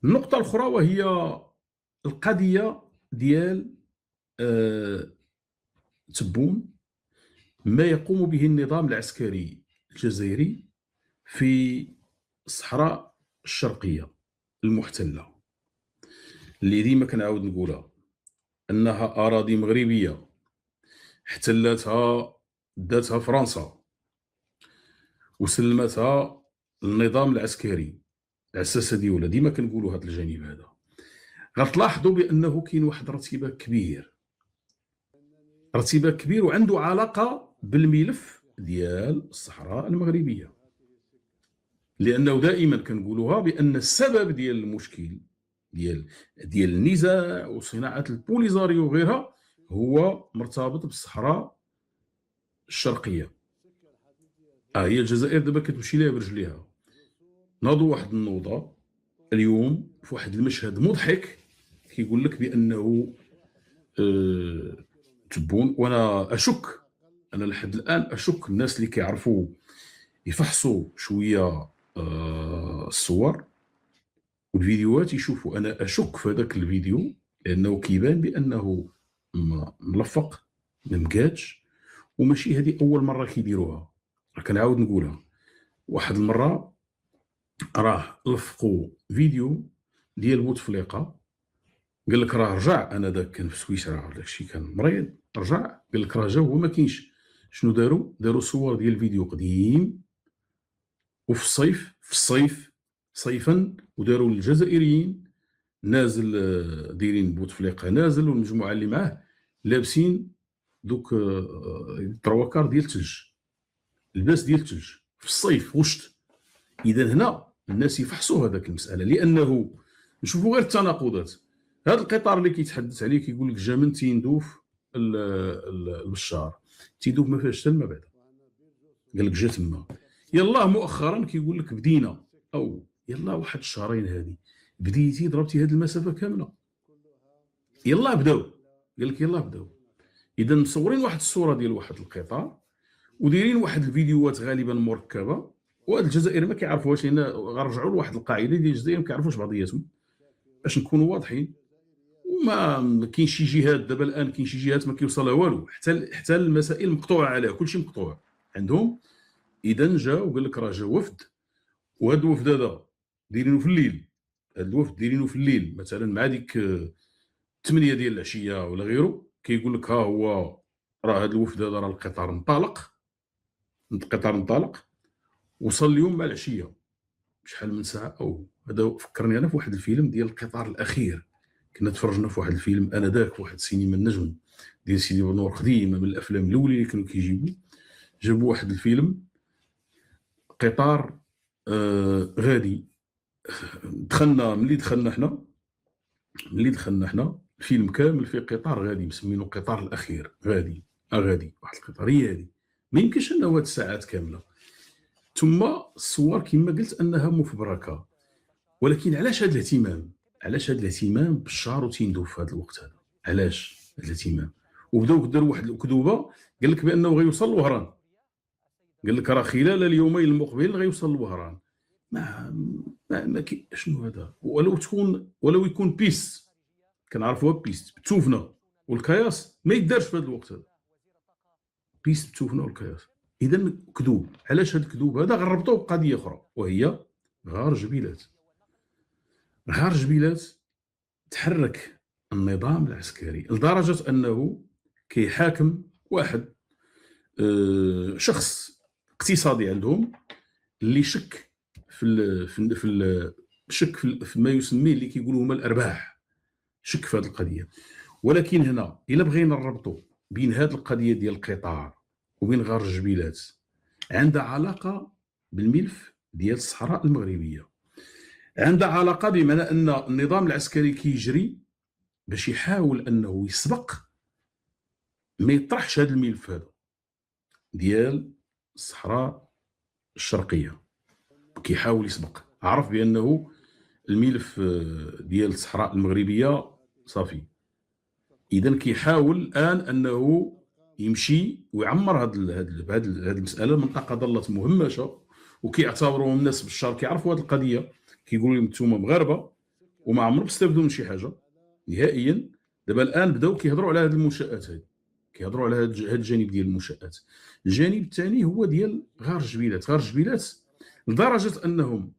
النقطة الأخرى وهي القضية ديال آآ تبُّون ما يقوم به النظام العسكري الجزائري في الصحراء الشرقية المحتلة، اللي ديما كنعاود نقولها، أنها أراضي مغربية احتلتها داتها فرنسا وسلمتها للنظام العسكري على أساس ديولها، ديما كنقولوا هذا الجانب هذا. غتلاحظوا بأنه كاين واحد الارتباك كبير، ارتباك كبير وعنده علاقة بالملف ديال الصحراء المغربية، لأنه دائما كنقولوها بأن السبب ديال المشكل ديال النزاع وصناعة البوليزاريو وغيرها هو مرتبط بالصحراء الشرقية. هي الجزائر دابا كتمشي ليها برجليها. ناضوا واحد النوضة اليوم في واحد المشهد مضحك كيقول لك بأنه تبون، وانا اشك، انا لحد الان اشك الناس اللي كيعرفوا يفحصوا شويه الصور والفيديوهات يشوفوا، انا اشك في هذاك الفيديو لانه كيبان بانه ملفق ما مكاتش، وماشي هذه اول مره كيديروها. كنعاود نقولها، واحد المره راه لفقوا فيديو ديال بوتفليقه، قال لك راه رجع، انا داك كان في سويسرا ولا شي كان مريض، رجع قال لك راه جا هو ما كاينش. شنو داروا صور ديال الفيديو قديم، وفي الصيف صيفا، وداروا للجزائريين نازل، دايرين بوتفليقه نازل والمجموعه اللي معاه لابسين دوك الترواكار ديال الثلج، لباس ديال الثلج في الصيف وشت. اذا هنا الناس يفحصوا هذاك المساله، لانه نشوفوا غير التناقضات. هذا القطار اللي كيتحدث عليه كيقول لك جا من تيندوف البشار، تيندوف ما فيهاش حتى الماء بعدا، قال لك جا تما. يلاه مؤخرا كيقول لك بدينا، او يلاه واحد الشهرين هذه بديتي ضربتي هذه المسافه كامله، يلاه بداو، قال لك يلاه بداو. اذا مصورين واحد الصوره ديال واحد القطار ودايرين واحد الفيديوهات غالبا مركبه، وهاد الجزائر ما كيعرفوهاش، لان غنرجعوا لواحد القاعده ديال الجزائر ما كيعرفوش بعضياتهم باش نكونوا واضحين. وما كاين شي جهات دابا الان، كاين شي جهات ما كيوصلها والو، حتى المسائل مقطوعه عليها، كلشي مقطوع عندهم. اذا جا وقال لك راه جا وفد، وهذا الوفد هذا دايرينه في الليل، هذا الوفد دايرينه في الليل مثلا مع ديك 8 ديال العشيه ولا غيره، كيقول لك ها هو راه هذا الوفد هذا راه القطار انطلق وصل اليوم مع العشيه شحال من ساعه. او هذا فكرني انا في واحد الفيلم ديال القطار الاخير، كنا تفرجنا في واحد الفيلم انذاك في واحد السينما النجم ديال سيدي بنور، قديمه من الافلام الاولى اللي كانوا جابوا واحد الفيلم قطار غادي. ملي دخلنا حنا الفيلم كامل في قطار غادي مسمينه القطار الاخير، غادي غادي واحد القطار هي هذه، ما يمكنش انه هاد الساعات كامله. ثم الصور كما قلت انها مفبركه، ولكن علاش هذا الاهتمام؟ علاش هذا الاهتمام بالشهر وتيندوف في هذا الوقت هذا؟ علاش هذا الاهتمام؟ وبداو داروا واحد الأكذوبة، قال لك بانه غيوصل لوهران، قال لك راه خلال اليومين المقبلين غيوصل لوهران. ما شنو هذا؟ ولو يكون بيست، كنعرفوها بيست بتوفنا والكياس، ما يدارش في هذا الوقت هذا بيست بتوفنا والكياس. اذا كذوب. علاش هذا الكذوب هذا؟ غنربطوه بقضيه اخرى وهي غار جبيلات. غار جبيلات تحرك النظام العسكري لدرجه انه كيحاكم واحد شخص اقتصادي عندهم اللي شك في ما يسميه اللي كيقولوا هما الارباح، شك في هذه القضيه. ولكن هنا الا بغينا نربطوا بين هذه القضيه ديال القطار وبين غار الجبيلات، عندها علاقه بالملف ديال الصحراء المغربيه، عندها علاقه بمعنى ان النظام العسكري كيجري باش يحاول انه يسبق ما يطرحش هذا الملف هذا ديال الصحراء الشرقيه، كيحاول يسبق. عرف بانه الملف ديال الصحراء المغربيه صافي، اذا كيحاول الان انه يمشي ويعمر هذه المساله. المنطقه ظلت مهمشه وكيعتبروهم الناس بالشرق كيعرفوا هذه القضيه، كيقولوا لهم انتم مغاربه وما عمرهم استفدوا من شي حاجه نهائيا. دابا الان بداو كيهضروا على هذه المنشات هذه، كيهضروا على هذا الجانب ديال المنشات. الجانب الثاني هو ديال غار الجبيلات. غار الجبيلات لدرجه انهم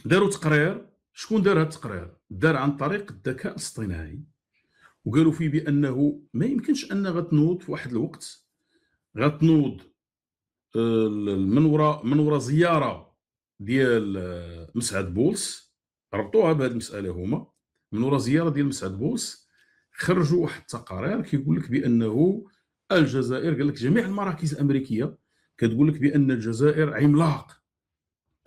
داروا تقرير. شكون دار هذا التقرير؟ دار عن طريق الذكاء الاصطناعي، وقالوا فيه بانه ما يمكنش ان غتنوض في واحد الوقت، غتنوض من وراء زياره ديال مسعد بولس. ربطوها بهذه المساله هما، من وراء زياره ديال مسعد بولس خرجوا واحد التقارير كيقول لك بانه الجزائر، قال لك جميع المراكز الامريكيه كتقول لك بان الجزائر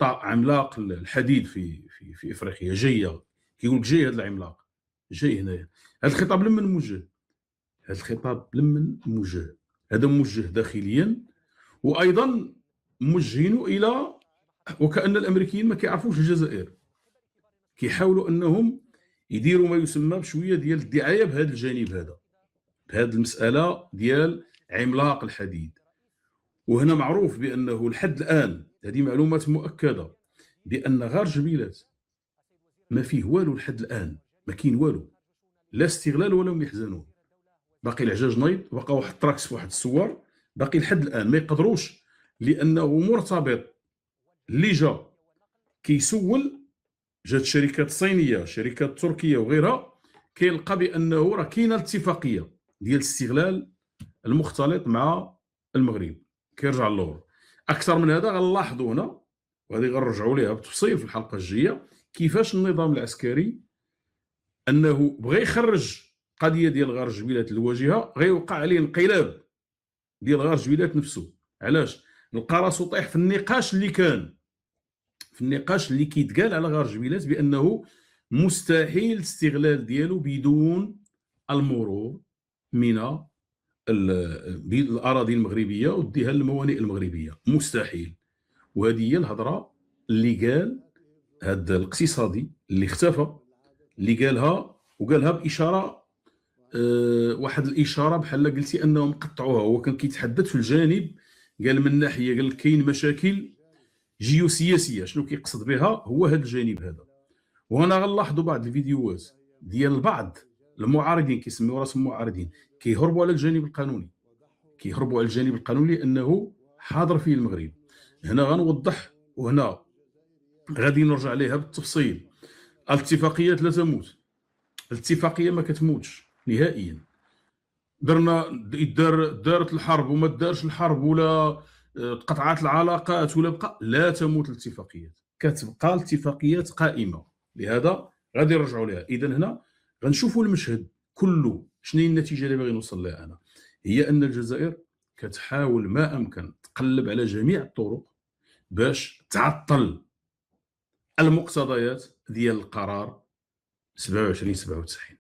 عملاق الحديد في افريقيا. جايه، كيقول لك جاي هذا العملاق، جاي هنايا. هذا الخطاب لمن موجه؟ هذا موجه داخليا، وايضا موجهين الى وكأن الامريكيين ما كيعرفوش الجزائر. كيحاولوا انهم يديروا ما يسمى بشويه ديال الدعايه بهذا الجانب هذا، بهذه المساله ديال عملاق الحديد. وهنا معروف بانه لحد الان، هذه معلومات مؤكده، بان غار جبيلات ما فيه والو لحد الان، ما كاين والو، لا استغلال ولا هم يحزنون. باقي العجاج نايض، بقى واحد التراكس في واحد السوار، باقي لحد الان ما يقدروش، لانه مرتبط اللي كيسول. جات شركات صينيه، شركات تركيه وغيرها، كيلقى بانه راه كاينه الاتفاقيه ديال استغلال المختلط مع المغرب، كيرجع للور. اكثر من هذا غنلاحظوا هنا، وهذه غنرجعوا ليها بالتفصيل في الحلقه الجايه، كيفاش النظام العسكري انه بغى يخرج قضيه ديال غار الجبيلات للواجهه، غيوقع عليه انقلاب ديال غار الجبيلات نفسه. علاش؟ لقى راسو طيح في النقاش اللي كيتقال على غار الجبيلات، بانه مستحيل الاستغلال ديالو بدون المرور من الاراضي المغربيه وديها للموانئ المغربيه، مستحيل. وهذه هي الهضره اللي قال هذا الاقتصادي اللي اختفى، اللي قالها، وقالها باشاره، واحد الاشاره بحال قلتي انهم قطعوها. هو كان كيتحدث في الجانب، قال من ناحيه، قال كاين مشاكل جيوسياسيه. شنو كيقصد بها؟ هو هذا الجانب هذا. وانا غنلاحظوا بعض الفيديوهات ديال بعض المعارضين، كيسميو راسهم معارضين، كيهربوا على الجانب القانوني، لانه حاضر فيه المغرب. هنا غنوضح، وهنا غادي نرجع ليها بالتفصيل. الاتفاقيات لا تموت، الاتفاقيه ما كتموتش نهائيا. دارت الحرب وما دارش الحرب، ولا تقطعت العلاقات، ولا بقى، لا تموت الاتفاقيات، كتبقى الاتفاقيات قائمه. لهذا غادي نرجعوا لها. اذا هنا غنشوفوا المشهد كله. شنو هي النتيجه اللي باغي نوصل لها انا؟ هي ان الجزائر كتحاول ما امكن تقلب على جميع الطرق باش تعطل المقتضيات ديال القرار 2797.